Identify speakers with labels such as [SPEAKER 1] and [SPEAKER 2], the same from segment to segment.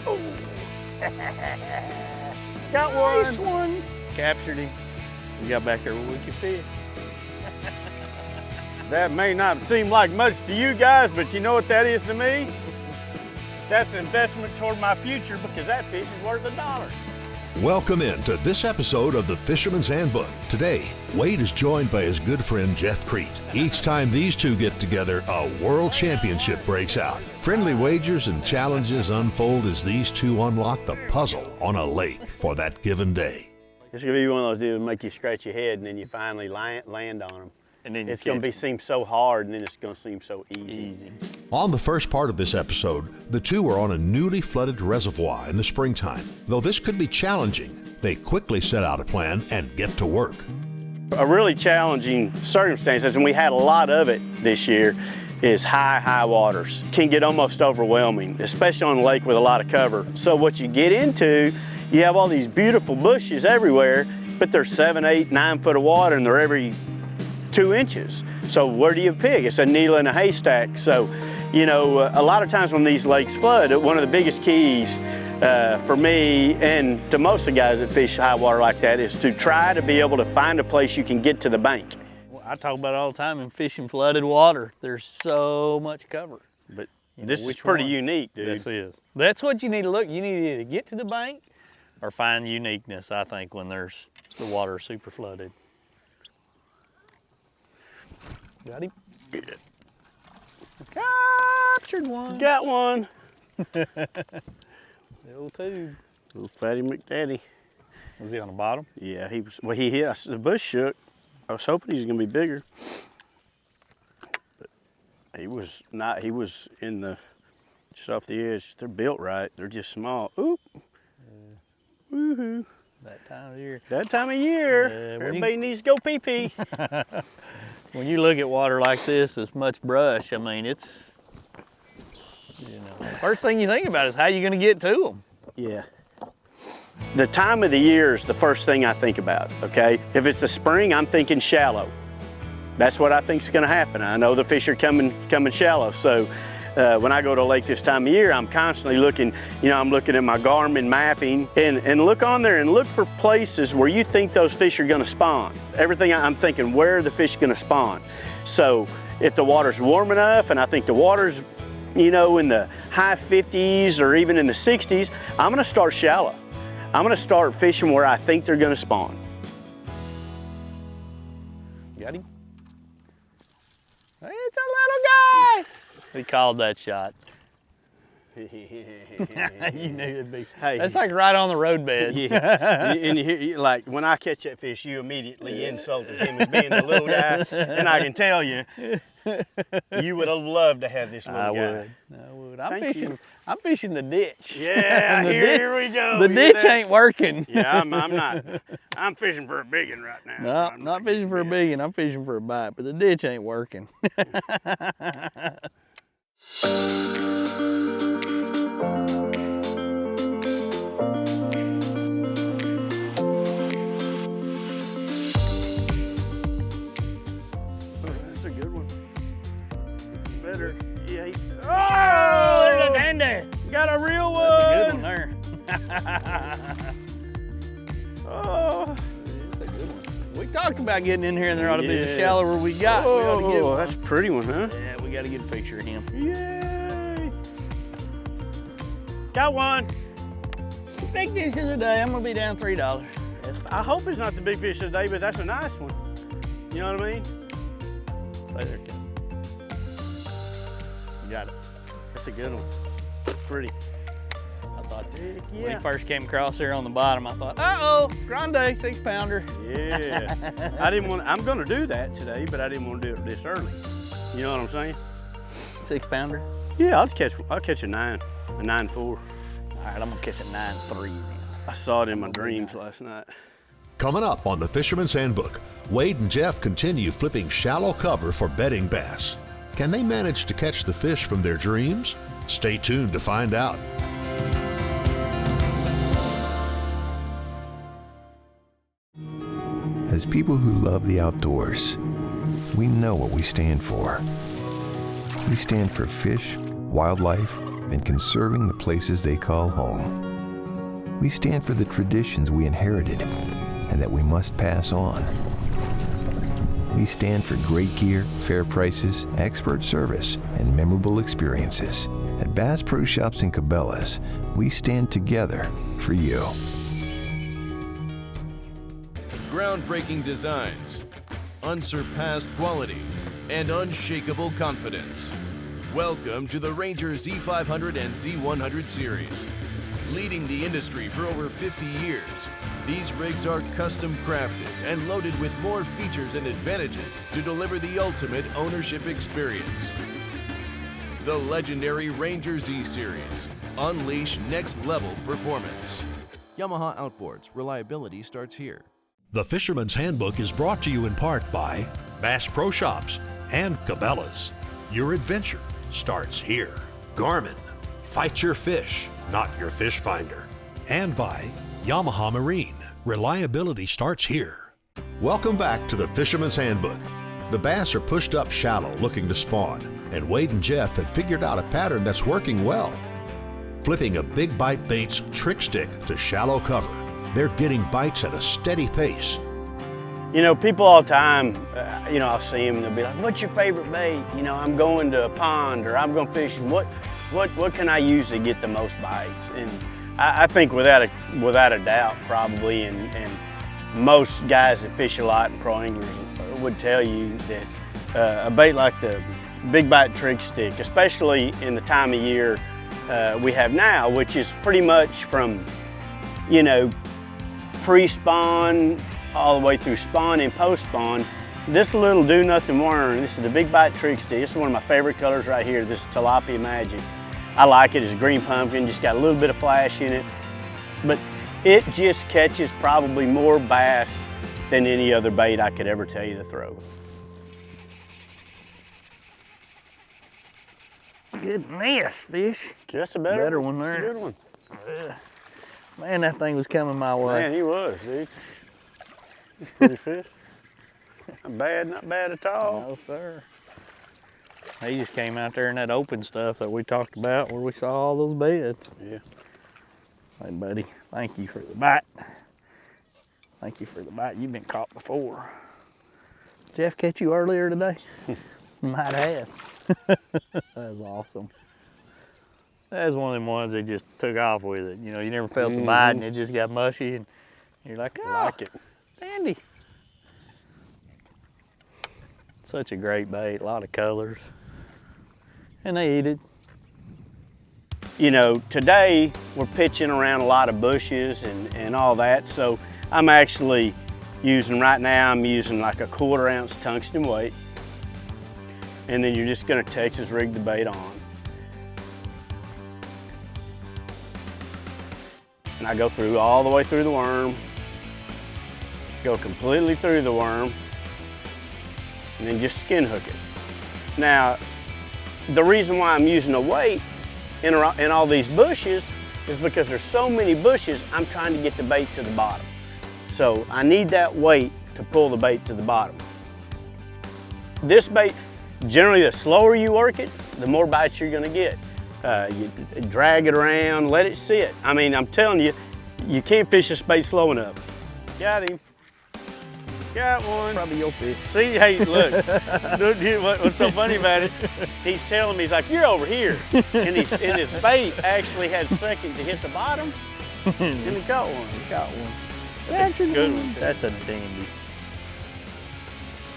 [SPEAKER 1] Oh. Got
[SPEAKER 2] Nice
[SPEAKER 1] one.
[SPEAKER 2] one. Captured him. We got back there where we could fish.
[SPEAKER 1] That may not seem like much to you guys, but you know what that is to me? That's an investment toward my future because that fish is worth $1.
[SPEAKER 3] Welcome into this episode of the Fisherman's Handbook. Today, Wade is joined by his good friend Jeff Kriet. Each time these two get together, a world championship breaks out. Friendly wagers and challenges unfold as these two unlock the puzzle on a lake for that given day.
[SPEAKER 1] It's gonna be one of those deals that make you scratch your head and then you finally land on them.
[SPEAKER 2] And then
[SPEAKER 1] it's gonna seem so hard and then it's gonna seem so easy.
[SPEAKER 3] On the first part of this episode, the two are on a newly flooded reservoir in the springtime. Though this could be challenging, they quickly set out a plan and get to work.
[SPEAKER 1] A really challenging circumstances, and we had a lot of it this year, is high waters. Can get almost overwhelming, especially on a lake with a lot of cover. So what you get into, you have all these beautiful bushes everywhere, but they're 7, 8, 9 foot of water and they're every 2 inches. So where do you pick? It's a needle in a haystack. So, you know, a lot of times when these lakes flood, one of the biggest keys for me and to most of the guys that fish high water like that is to try to be able to find a place you can get to the bank.
[SPEAKER 2] Well, I talk about it all the time in fishing flooded water. There's so much cover.
[SPEAKER 1] But this is pretty unique, dude.
[SPEAKER 2] This is. That's what you need to look. You need to either get to the bank or find uniqueness, I think, when there's the water super flooded. Got him?
[SPEAKER 1] Good.
[SPEAKER 2] Captured one.
[SPEAKER 1] Got one.
[SPEAKER 2] The old tube.
[SPEAKER 1] Little fatty McDaddy.
[SPEAKER 2] Was he on the bottom?
[SPEAKER 1] Yeah, he was. Well, he hit. The bush shook. I was hoping he was gonna be bigger, but he was not. He was in the just off the edge. They're built right. They're just small. Oop. Woohoo.
[SPEAKER 2] That time of year.
[SPEAKER 1] That time of year. Everybody needs to go pee pee.
[SPEAKER 2] When you look at water like this, it's much brush. I mean, it's, you know, first thing you think about is how you're gonna get to them.
[SPEAKER 1] Yeah. The time of the year is the first thing I think about, okay? If it's the spring, I'm thinking shallow. That's what I think is gonna happen. I know the fish are coming shallow, so when I go to a lake this time of year, I'm constantly looking, you know, I'm looking at my Garmin mapping and look on there and look for places where you think those fish are gonna spawn. Everything I'm thinking, where are the fish gonna spawn? So if the water's warm enough and I think the water's, you know, in the high 50s or even in the 60s, I'm gonna start shallow. I'm gonna start fishing where I think they're gonna spawn.
[SPEAKER 2] Got him? It's a little guy. We called that shot. You knew it'd be.
[SPEAKER 1] Hey.
[SPEAKER 2] That's like right on the roadbed.
[SPEAKER 1] Yeah, and you, like when I catch that fish, you immediately insulted him as being the little guy, and I can tell you, you would have loved to have this little guy.
[SPEAKER 2] I would. I'm fishing the ditch.
[SPEAKER 1] Yeah, here we go.
[SPEAKER 2] The ditch ain't working.
[SPEAKER 1] Yeah, I'm not. I'm fishing for a big one right now.
[SPEAKER 2] No, I'm not fishing for a big one. I'm fishing for a bite, but the ditch ain't working.
[SPEAKER 1] That's a good one. Better. Yeah, he's.
[SPEAKER 2] Oh, there's a dandy.
[SPEAKER 1] Got a real one.
[SPEAKER 2] That's a good one there.
[SPEAKER 1] Oh.
[SPEAKER 2] That's a good one. We talked about getting in here and there ought to be the shallower we got.
[SPEAKER 1] Oh, that's a pretty one, huh?
[SPEAKER 2] Yeah, we got to get a picture of him.
[SPEAKER 1] Yay! Got one.
[SPEAKER 2] Big fish of the day. I'm going to be down $3.
[SPEAKER 1] I hope it's not the big fish of the day, but that's a nice one. You know what I mean?
[SPEAKER 2] Stay there, kid.
[SPEAKER 1] You got it. That's a good one. Pretty.
[SPEAKER 2] I thought,
[SPEAKER 1] Heck
[SPEAKER 2] when
[SPEAKER 1] yeah.
[SPEAKER 2] he first came across here on the bottom, I thought, uh-oh, grande, 6-pounder.
[SPEAKER 1] Yeah. I didn't want. I'm going to do that today, but I didn't want to do it this early. You know what I'm saying?
[SPEAKER 2] 6-pounder?
[SPEAKER 1] Yeah, I'll catch a 9, a 9.4.
[SPEAKER 2] All right, I'm going to catch a 9.3 then.
[SPEAKER 1] I saw it in my dreams last night.
[SPEAKER 3] Coming up on the Fisherman's Handbook, Wade and Jeff continue flipping shallow cover for bedding bass. Can they manage to catch the fish from their dreams? Stay tuned to find out.
[SPEAKER 4] As people who love the outdoors, we know what we stand for. We stand for fish, wildlife, and conserving the places they call home. We stand for the traditions we inherited and that we must pass on. We stand for great gear, fair prices, expert service, and memorable experiences. At Bass Pro Shops and Cabela's, we stand together for you.
[SPEAKER 5] Groundbreaking designs, unsurpassed quality, and unshakable confidence. Welcome to the Ranger Z500 and Z100 series. Leading the industry for over 50 years, these rigs are custom crafted and loaded with more features and advantages to deliver the ultimate ownership experience. The legendary Ranger Z series. Unleash next level performance. Yamaha Outboards. Reliability starts here.
[SPEAKER 3] The Fisherman's Handbook is brought to you in part by Bass Pro Shops and Cabela's. Your adventure starts here. Garmin. Fight your fish, not your fish finder. And by Yamaha Marine. Reliability starts here. Welcome back to the Fisherman's Handbook. The bass are pushed up shallow looking to spawn, and Wade and Jeff have figured out a pattern that's working well. Flipping a big bite bait's trick stick to shallow cover, they're getting bites at a steady pace.
[SPEAKER 1] You know, people all the time, I'll see them and they'll be like, what's your favorite bait? You know, I'm going to a pond or I'm going fishing. What can I use to get the most bites? And I think without a doubt, probably, and most guys that fish a lot and pro anglers would tell you that a bait like the big bite trick stick, especially in the time of year we have now, which is pretty much from, pre-spawn all the way through spawn and post-spawn. This little do-nothing worm, this is the big bite trick stick. This is one of my favorite colors right here, this is Tilapia Magic. I like it, it's green pumpkin, just got a little bit of flash in it. But it just catches probably more bass than any other bait I could ever tell you to throw.
[SPEAKER 2] Goodness, fish.
[SPEAKER 1] Just a
[SPEAKER 2] Better one there.
[SPEAKER 1] Good one.
[SPEAKER 2] Man, that thing was coming my way.
[SPEAKER 1] Man, he was, dude. Pretty fish. Not bad at all.
[SPEAKER 2] No, sir. He just came out there in that open stuff that we talked about where we saw all those beds.
[SPEAKER 1] Yeah.
[SPEAKER 2] Hey, buddy, thank you for the bite. Thank you for the bite. You've been caught before. Jeff catch you earlier today? Might have. That was awesome. That was one of them ones that just took off with it. You know, you never felt the bite and it just got mushy and you're like, oh,
[SPEAKER 1] I like it.
[SPEAKER 2] dandy. Such a great bait, a lot of colors. And they eat it.
[SPEAKER 1] You know, today we're pitching around a lot of bushes and all that, so I'm actually using, right now I'm using like a 1/4 ounce tungsten weight, and then you're just gonna Texas rig the bait on. And I go through all the way through the worm, go completely through the worm, and then just skin hook it. Now, the reason why I'm using a weight in all these bushes is because there's so many bushes, I'm trying to get the bait to the bottom. So I need that weight to pull the bait to the bottom. This bait, generally the slower you work it, the more bites you're gonna get. You drag it around, let it sit. I mean, I'm telling you, you can't fish this bait slow enough. Got him. Got one.
[SPEAKER 2] Probably your fish.
[SPEAKER 1] See, hey, look, what's so funny about it, he's telling me, he's like, you're over here. And his bait actually had second to hit the bottom, and he caught one.
[SPEAKER 2] He caught one.
[SPEAKER 1] That's a good one, too.
[SPEAKER 2] That's a dandy.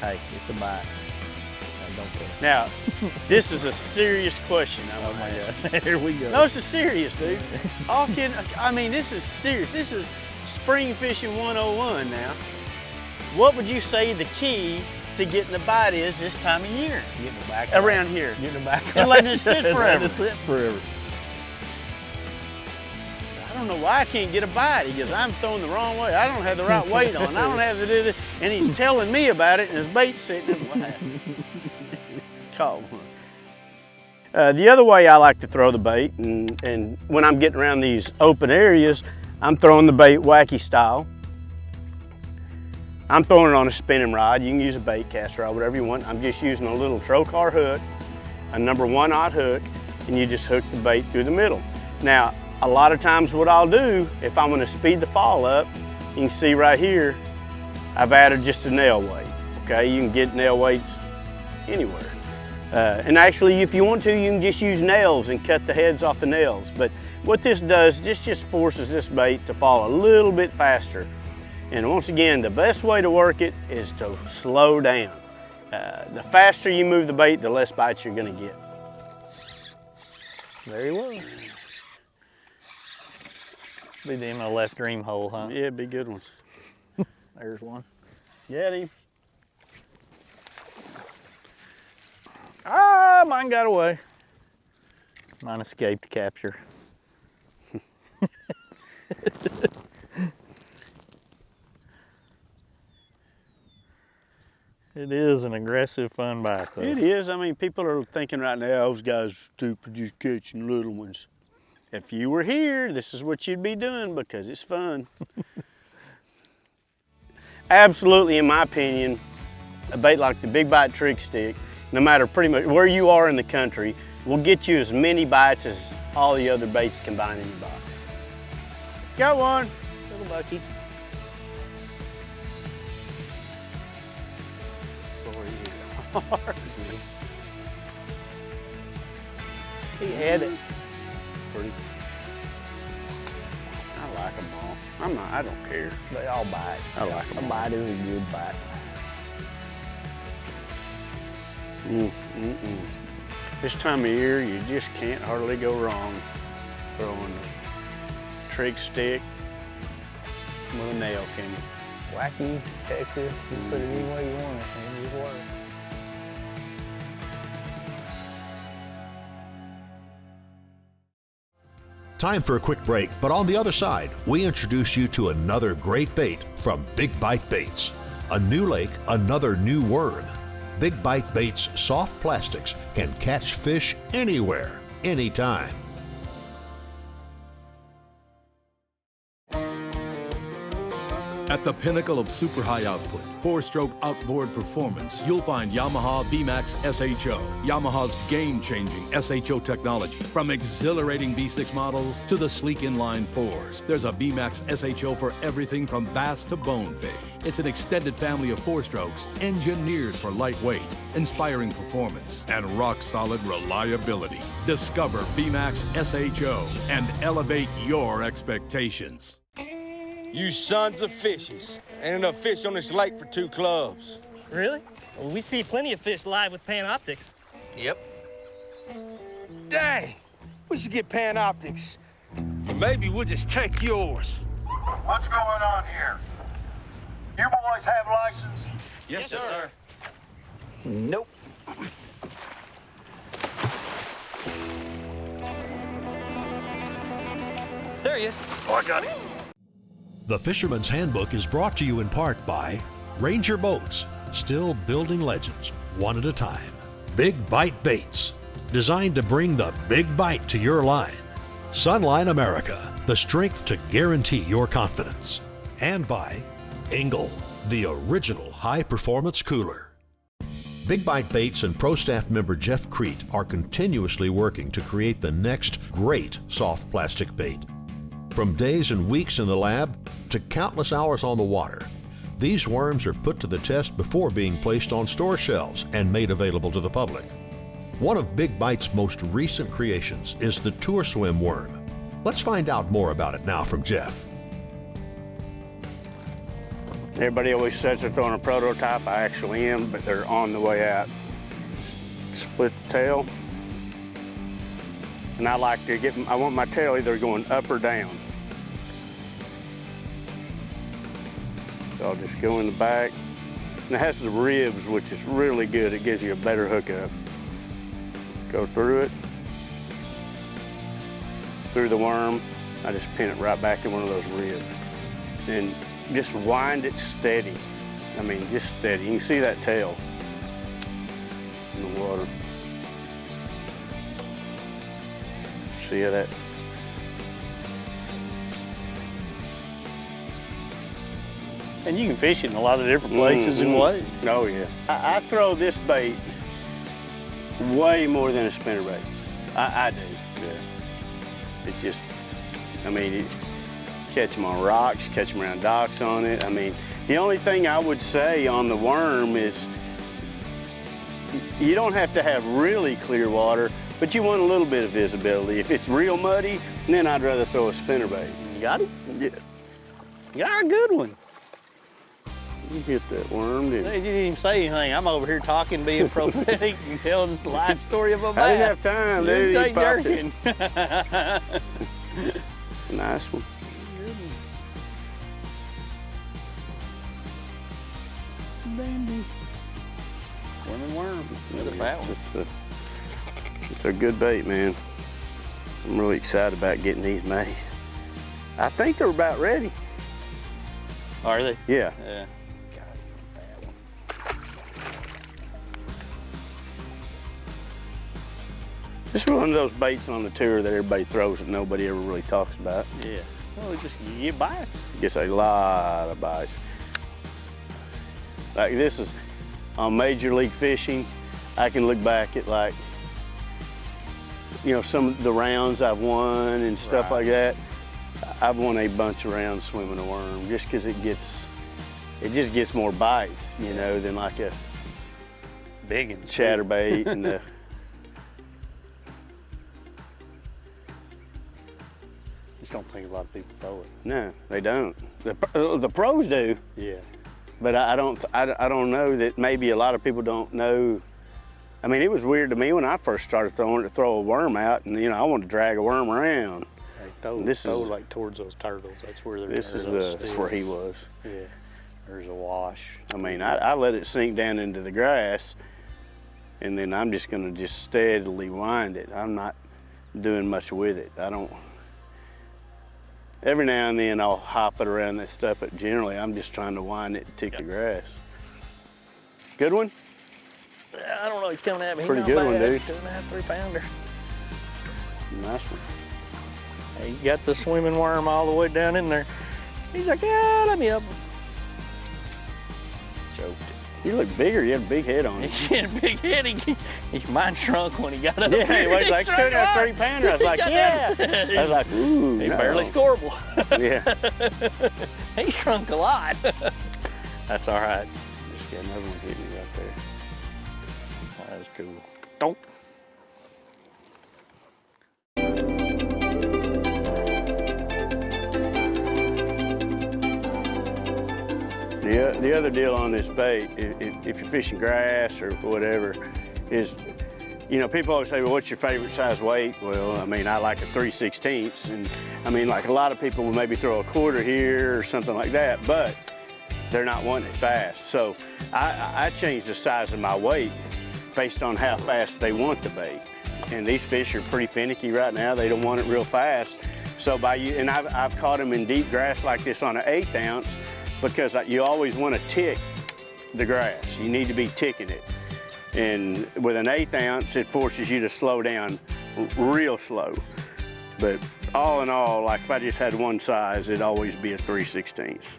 [SPEAKER 2] Hey, it's a bite. No, don't care.
[SPEAKER 1] Now, this is a serious question.
[SPEAKER 2] Oh my God, here we go.
[SPEAKER 1] No, it's a serious, dude. All kidding, I mean, this is serious. This is spring fishing 101 now. What would you say the key to getting the bite is this time of year?
[SPEAKER 2] Getting it back
[SPEAKER 1] around here.
[SPEAKER 2] Getting it back
[SPEAKER 1] and letting it sit forever.
[SPEAKER 2] Letting it sit forever.
[SPEAKER 1] I don't know why I can't get a bite. He goes, I'm throwing the wrong way. I don't have the right weight on. I don't have to do this. And he's telling me about it, and his bait's sitting in the lap. Caught one. The other way I like to throw the bait, and when I'm getting around these open areas, I'm throwing the bait wacky style. I'm throwing it on a spinning rod. You can use a bait cast rod, whatever you want. I'm just using a little trocar hook, a number 1/0 hook, and you just hook the bait through the middle. Now, a lot of times what I'll do, if I'm gonna speed the fall up, you can see right here, I've added just a nail weight, okay? You can get nail weights anywhere. And actually, if you want to, you can just use nails and cut the heads off the nails. But what this does, this just forces this bait to fall a little bit faster. And once again, the best way to work it is to slow down. The faster you move the bait, the less bites you're gonna get.
[SPEAKER 2] There he was. Be the in my left dream hole, huh?
[SPEAKER 1] Yeah, be good ones.
[SPEAKER 2] There's one.
[SPEAKER 1] Get him.
[SPEAKER 2] Ah, mine got away. Mine escaped capture. It is an aggressive, fun bite, though.
[SPEAKER 1] It is. I mean, people are thinking right now, those guys are stupid just catching little ones. If you were here, this is what you'd be doing because it's fun. Absolutely, in my opinion, a bait like the Big Bite Trick Stick, no matter pretty much where you are in the country, will get you as many bites as all the other baits combined in your box. Got one.
[SPEAKER 2] Little bucky. He had it.
[SPEAKER 1] Pretty. I like them all. I don't care.
[SPEAKER 2] They all bite.
[SPEAKER 1] I like them.
[SPEAKER 2] A bite is a good bite.
[SPEAKER 1] This time of year, you just can't hardly go wrong throwing a trick stick with a nail, can you?
[SPEAKER 2] Wacky, Texas, you put it any way you want it, and it just works.
[SPEAKER 3] Time for a quick break, but on the other side, we introduce you to another great bait from Big Bite Baits. A new lake, another new worm. Big Bite Baits soft plastics can catch fish anywhere, anytime.
[SPEAKER 6] At the pinnacle of super high output, 4-stroke outboard performance, you'll find Yamaha VMAX SHO, Yamaha's game-changing SHO technology. From exhilarating V6 models to the sleek inline 4s, there's a VMAX SHO for everything from bass to bonefish. It's an extended family of 4-strokes engineered for lightweight, inspiring performance, and rock-solid reliability. Discover VMAX SHO and elevate your expectations.
[SPEAKER 7] You sons of fishes. Ain't enough fish on this lake for 2 clubs.
[SPEAKER 8] Really? Well, we see plenty of fish live with Panoptics.
[SPEAKER 7] Yep. Dang, we should get Panoptics. Or maybe we'll just take yours.
[SPEAKER 9] What's going on here? You boys have license?
[SPEAKER 7] Yes, sir.
[SPEAKER 2] Nope.
[SPEAKER 7] There he is.
[SPEAKER 9] Oh, I got him.
[SPEAKER 3] The Fisherman's Handbook is brought to you in part by Ranger Boats, still building legends, one at a time. Big Bite Baits, designed to bring the big bite to your line. Sunline America, the strength to guarantee your confidence. And by Engel, the original high-performance cooler. Big Bite Baits and Pro Staff member Jeff Kriet are continuously working to create the next great soft plastic bait. From days and weeks in the lab to countless hours on the water, these worms are put to the test before being placed on store shelves and made available to the public. One of Big Bite's most recent creations is the Tour Swim worm. Let's find out more about it now from Jeff.
[SPEAKER 1] Everybody always says they're throwing a prototype. I actually am, but they're on the way out. Split the tail. And I like to I want my tail either going up or down. So I'll just go in the back. And it has the ribs, which is really good. It gives you a better hookup. Go through it, through the worm. I just pin it right back in one of those ribs. And just wind it steady. I mean, just steady. You can see that tail in the water. See that?
[SPEAKER 2] And you can fish it in a lot of different places and ways.
[SPEAKER 1] Oh yeah. I throw this bait way more than a spinnerbait. I do, yeah. It's just, I mean, catch them on rocks, catch them around docks on it. I mean, the only thing I would say on the worm is you don't have to have really clear water, but you want a little bit of visibility. If it's real muddy, then I'd rather throw a spinnerbait.
[SPEAKER 2] You got it?
[SPEAKER 1] Yeah.
[SPEAKER 2] You got a good one.
[SPEAKER 1] You hit that worm, didn't you?
[SPEAKER 2] You didn't even say anything. I'm over here talking, being prophetic, and telling the life story of a bass.
[SPEAKER 1] I didn't have time, dude.
[SPEAKER 2] You
[SPEAKER 1] He popped
[SPEAKER 2] jerking.
[SPEAKER 1] Nice one.
[SPEAKER 2] Dandy. Swimming worm. Another fat one.
[SPEAKER 1] It's a good bait, man. I'm really excited about getting these made. I think they're about ready.
[SPEAKER 2] Are they?
[SPEAKER 1] Yeah.
[SPEAKER 2] Yeah. God, it's a fat one.
[SPEAKER 1] This is one of those baits on the tour that everybody throws that nobody ever really talks about.
[SPEAKER 2] Yeah. Well, it's just you get bites.
[SPEAKER 1] Gets a lot of bites. Like this is on Major League Fishing. I can look back at, like, you know, some of the rounds I've won and stuff like that. I've won a bunch of rounds swimming a worm just because it just gets more bites, you know, than like a
[SPEAKER 2] Big and
[SPEAKER 1] chatterbait and the.
[SPEAKER 2] Just don't think a lot of people throw it.
[SPEAKER 1] No, they don't. The pros do.
[SPEAKER 2] Yeah.
[SPEAKER 1] But I don't know that maybe a lot of people don't know. I mean, it was weird to me when I first started throwing it to throw a worm out, and you know, I wanted to drag a worm around.
[SPEAKER 2] They throw like towards those turtles. That's where they're.
[SPEAKER 1] This is that's where he was.
[SPEAKER 2] Yeah. There's a wash.
[SPEAKER 1] I mean, I let it sink down into the grass, and then I'm just gonna just steadily wind it. I'm not doing much with it. I don't. Every now and then I'll hop it around that stuff, but generally I'm just trying to wind it and tick the grass. Good one?
[SPEAKER 2] I don't know, he's coming at me.
[SPEAKER 1] Pretty good one, dude.
[SPEAKER 2] 2.5, 3 pounder.
[SPEAKER 1] Nice one.
[SPEAKER 2] He got the swimming worm all the way down in there. He's like, yeah, let me help him. Choked it.
[SPEAKER 1] You look bigger, you had a big head on it.
[SPEAKER 2] He had a big head. He's mine shrunk when he got up.
[SPEAKER 1] Yeah, he weighs like 2.5, 3 pounder. I was like, yeah. I was like, ooh,
[SPEAKER 2] He's
[SPEAKER 1] no.
[SPEAKER 2] barely scoreable.
[SPEAKER 1] Yeah.
[SPEAKER 2] He shrunk a lot. That's all right.
[SPEAKER 1] Just got another one hitting me right there.
[SPEAKER 2] That was cool. Don't.
[SPEAKER 1] The other deal on this bait, if you're fishing grass or whatever, is, you know, people always say, well, what's your favorite size weight? Well, I mean, I like a 3/16, and I mean, like a lot of people will maybe throw a quarter here or something like that, but they're not wanting it fast. So I change the size of my weight based on how fast they want the bait. And these fish are pretty finicky right now. They don't want it real fast. So and I've caught them in deep grass like this on an 1/8 ounce, because you always want to tick the grass. You need to be ticking it. And with an 1/8 ounce, it forces you to slow down real slow. But all in all, like if I just had one size, it'd always be a 3/16.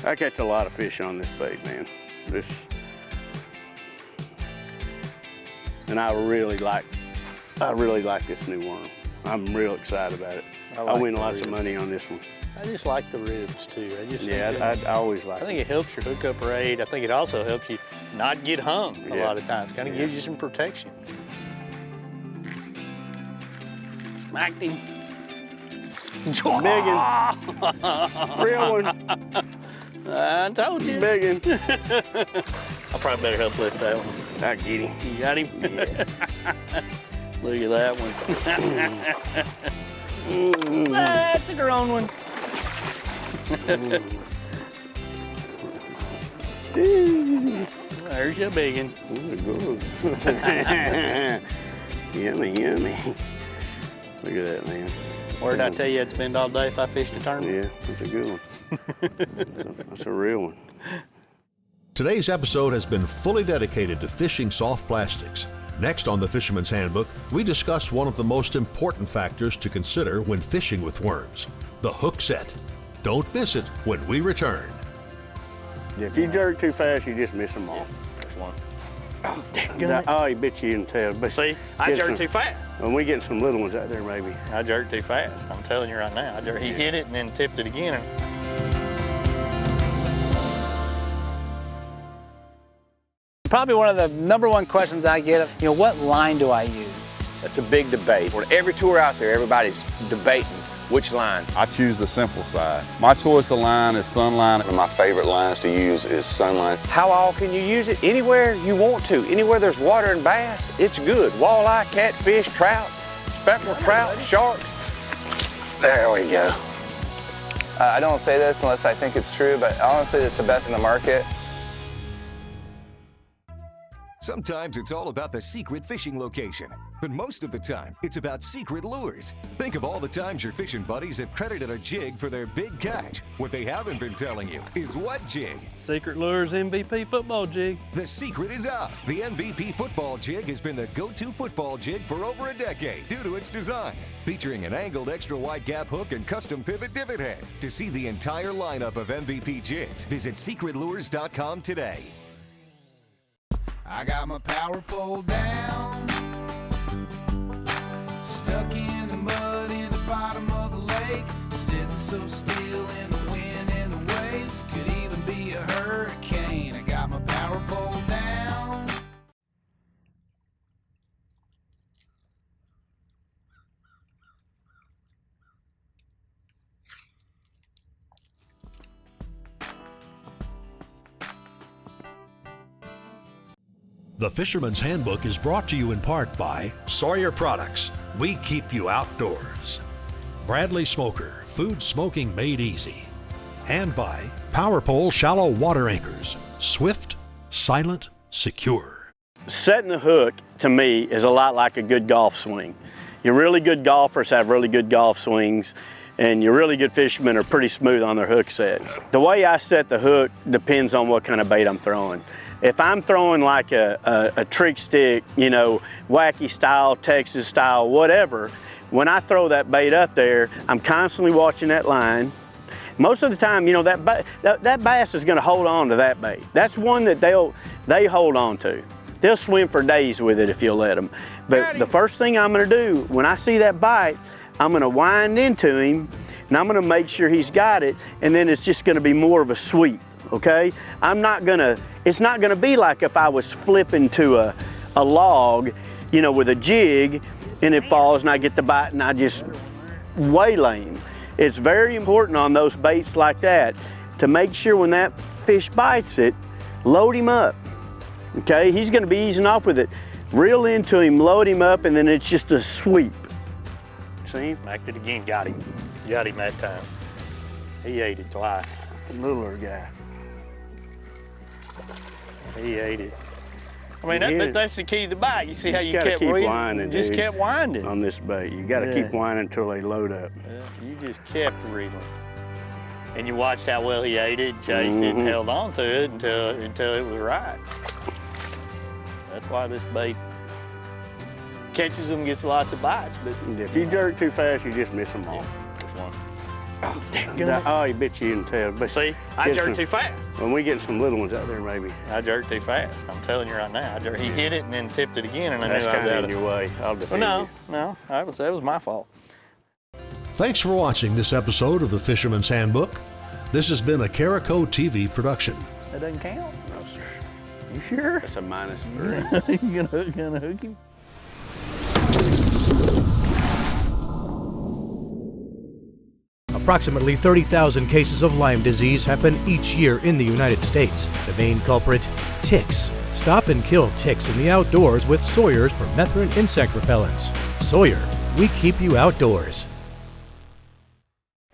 [SPEAKER 1] I catch a lot of fish on this bait, man. And I really like this new worm. I'm real excited about it. I win lots of money on this one.
[SPEAKER 2] I just like the ribs too.
[SPEAKER 1] I always like it.
[SPEAKER 2] I think it helps your hookup rate. I think it also helps you not get hung a lot of times. Kind of gives you some protection. Smacked him.
[SPEAKER 1] Biggin. Real one.
[SPEAKER 2] I told you.
[SPEAKER 1] Biggin.
[SPEAKER 2] I probably better help lift that one.
[SPEAKER 1] I get him.
[SPEAKER 2] You got him?
[SPEAKER 1] Yeah.
[SPEAKER 2] Look at that one. That's a grown one. There's your big one.
[SPEAKER 1] Yummy, yummy. Look at that, man.
[SPEAKER 2] Where did I tell you I'd spend all day if I fished a tournament?
[SPEAKER 1] Yeah, that's a good one. That's a real one.
[SPEAKER 3] Today's episode has been fully dedicated to fishing soft plastics. Next on the Fisherman's Handbook, we discuss one of the most important factors to consider when fishing with worms, the hook set. Don't miss it when we return.
[SPEAKER 1] If you jerk too fast, you just miss them all.
[SPEAKER 2] There's one.
[SPEAKER 1] Oh, he bit you in the tail. But
[SPEAKER 2] See, I jerked too fast.
[SPEAKER 1] When we get some little ones out there, maybe.
[SPEAKER 2] I jerked too fast. I'm telling you right now. He hit it and then tipped it again.
[SPEAKER 10] Probably one of the #1 questions I get, what line do I use?
[SPEAKER 11] That's a big debate. On every tour out there, everybody's debating which line.
[SPEAKER 12] I choose the simple side. My choice of line is Sunline.
[SPEAKER 13] One of my favorite lines to use is Sunline.
[SPEAKER 11] How all can you use it? Anywhere you want to. Anywhere there's water and bass, it's good. Walleye, catfish, trout, speckled trout, sharks.
[SPEAKER 13] There we go.
[SPEAKER 14] I don't say this unless I think it's true, but honestly, it's the best in the market.
[SPEAKER 15] Sometimes it's all about the secret fishing location, but most of the time, it's about secret lures. Think of all the times your fishing buddies have credited a jig for their big catch. What they haven't been telling you is what jig.
[SPEAKER 16] Secret Lures MVP football jig.
[SPEAKER 15] The secret is out. The MVP football jig has been the go-to football jig for over a decade due to its design. Featuring an angled extra wide gap hook and custom pivot divot head. To see the entire lineup of MVP jigs, visit secretlures.com today.
[SPEAKER 17] I got my power pole down, stuck in the mud in the bottom of the lake, sitting so still in the wind and the waves, could even be a hurricane. I got my power pole down.
[SPEAKER 3] The Fisherman's Handbook is brought to you in part by Sawyer Products. We keep you outdoors. Bradley Smoker, food smoking made easy. And by Power Pole Shallow Water Anchors. Swift, silent, secure.
[SPEAKER 1] Setting the hook, to me, is a lot like a good golf swing. Your really good golfers have really good golf swings, and your really good fishermen are pretty smooth on their hook sets. The way I set the hook depends on what kind of bait I'm throwing. If I'm throwing like a trick stick, wacky style, Texas style, whatever, when I throw that bait up there, I'm constantly watching that line. Most of the time, that bass is gonna hold on to that bait. That's one that they hold on to. They'll swim for days with it if you'll let them. But the first thing I'm gonna do, when I see that bite, I'm gonna wind into him, and I'm gonna make sure he's got it, and then it's just gonna be more of a sweep, okay? It's not gonna be like if I was flipping to a log, with a jig, and it falls and I get the bite and I just waylay him. It's very important on those baits like that to make sure when that fish bites it, load him up, okay? He's gonna be easing off with it. Reel into him, load him up, and then it's just a sweep. See?
[SPEAKER 2] Backed it again, got him. Got him that time. He ate it twice.
[SPEAKER 1] The littler guy.
[SPEAKER 2] He ate it. I mean, that's the key to the bite. You see how you kept
[SPEAKER 1] reeling?
[SPEAKER 2] Just kept winding.
[SPEAKER 1] On this bait. You gotta keep winding until they load up.
[SPEAKER 2] Yeah, you just kept reeling. And you watched how well he ate it, chased it, and held on to it until it was right. That's why this bait catches them, gets lots of bites. But
[SPEAKER 1] if you jerk too fast, you just miss them all.
[SPEAKER 2] Just one.
[SPEAKER 1] Oh, he bit you in the tail. But
[SPEAKER 2] see, I jerked too fast.
[SPEAKER 1] When we get some little ones out there, maybe.
[SPEAKER 2] I jerked too fast. I'm telling you right now. He hit it and then tipped it again, and I knew I was
[SPEAKER 1] kind
[SPEAKER 2] out
[SPEAKER 1] of in your way. I'll defend you.
[SPEAKER 2] No, that was my fault.
[SPEAKER 3] Thanks for watching this episode of the Fisherman's Handbook. This has been a Carico TV production.
[SPEAKER 2] That doesn't count?
[SPEAKER 1] No, sir.
[SPEAKER 2] You sure?
[SPEAKER 1] That's a -3.
[SPEAKER 2] You gonna hook him?
[SPEAKER 18] Approximately 30,000 cases of Lyme disease happen each year in the United States. The main culprit, ticks. Stop and kill ticks in the outdoors with Sawyer's permethrin insect repellents. Sawyer, we keep you outdoors.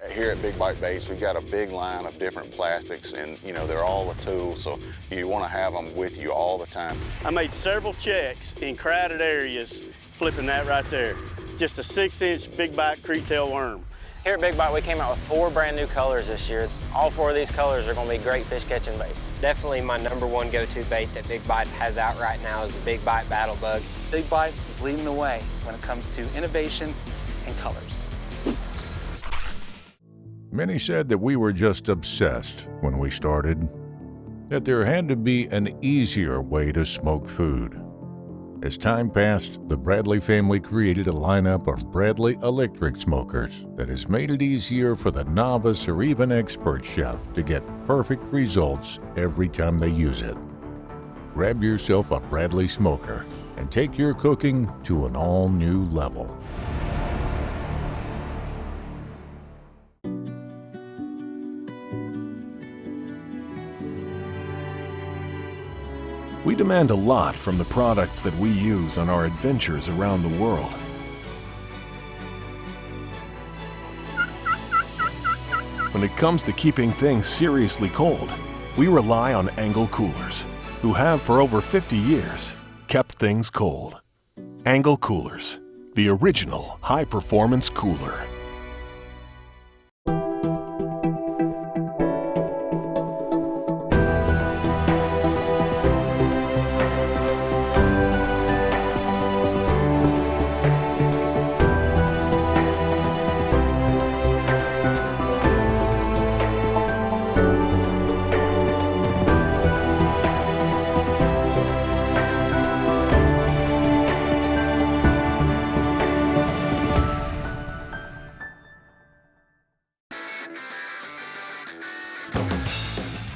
[SPEAKER 13] Here at Big Bite Baits, we've got a big line of different plastics, and they're all a tool, so you want to have them with you all the time.
[SPEAKER 1] I made several checks in crowded areas flipping that right there. Just a 6-inch Big Bite creektail worm.
[SPEAKER 19] Here at Big Bite, we came out with 4 brand new colors this year. All 4 of these colors are going to be great fish catching baits. Definitely my #1 go-to bait that Big Bite has out right now is the Big Bite Battle Bug.
[SPEAKER 10] Big Bite is leading the way when it comes to innovation and colors.
[SPEAKER 20] Many said that we were just obsessed when we started. that there had to be an easier way to smoke food. As time passed, the Bradley family created a lineup of Bradley electric smokers that has made it easier for the novice or even expert chef to get perfect results every time they use it. Grab yourself a Bradley smoker and take your cooking to an all-new level.
[SPEAKER 21] We demand a lot from the products that we use on our adventures around the world. When it comes to keeping things seriously cold, we rely on Angle Coolers, who have for over 50 years kept things cold. Angle Coolers, the original high-performance cooler.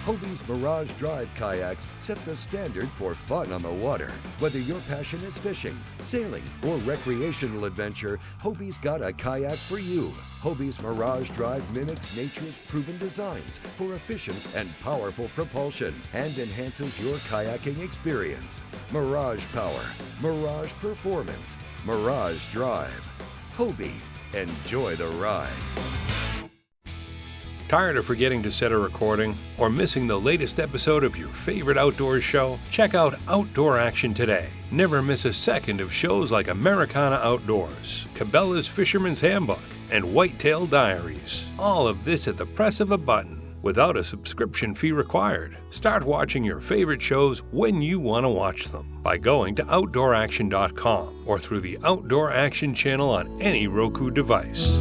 [SPEAKER 22] Hobie's Mirage Drive kayaks set the standard for fun on the water. Whether your passion is fishing, sailing, or recreational adventure, Hobie's got a kayak for you. Hobie's Mirage Drive mimics nature's proven designs for efficient and powerful propulsion and enhances your kayaking experience. Mirage Power, Mirage Performance, Mirage Drive. Hobie, enjoy the ride.
[SPEAKER 23] Tired of forgetting to set a recording or missing the latest episode of your favorite outdoors show? Check out Outdoor Action today. Never miss a second of shows like Americana Outdoors, Cabela's Fisherman's Handbook, and Whitetail Diaries. All of this at the press of a button, without a subscription fee required. Start watching your favorite shows when you want to watch them by going to OutdoorAction.com or through the Outdoor Action channel on any Roku device.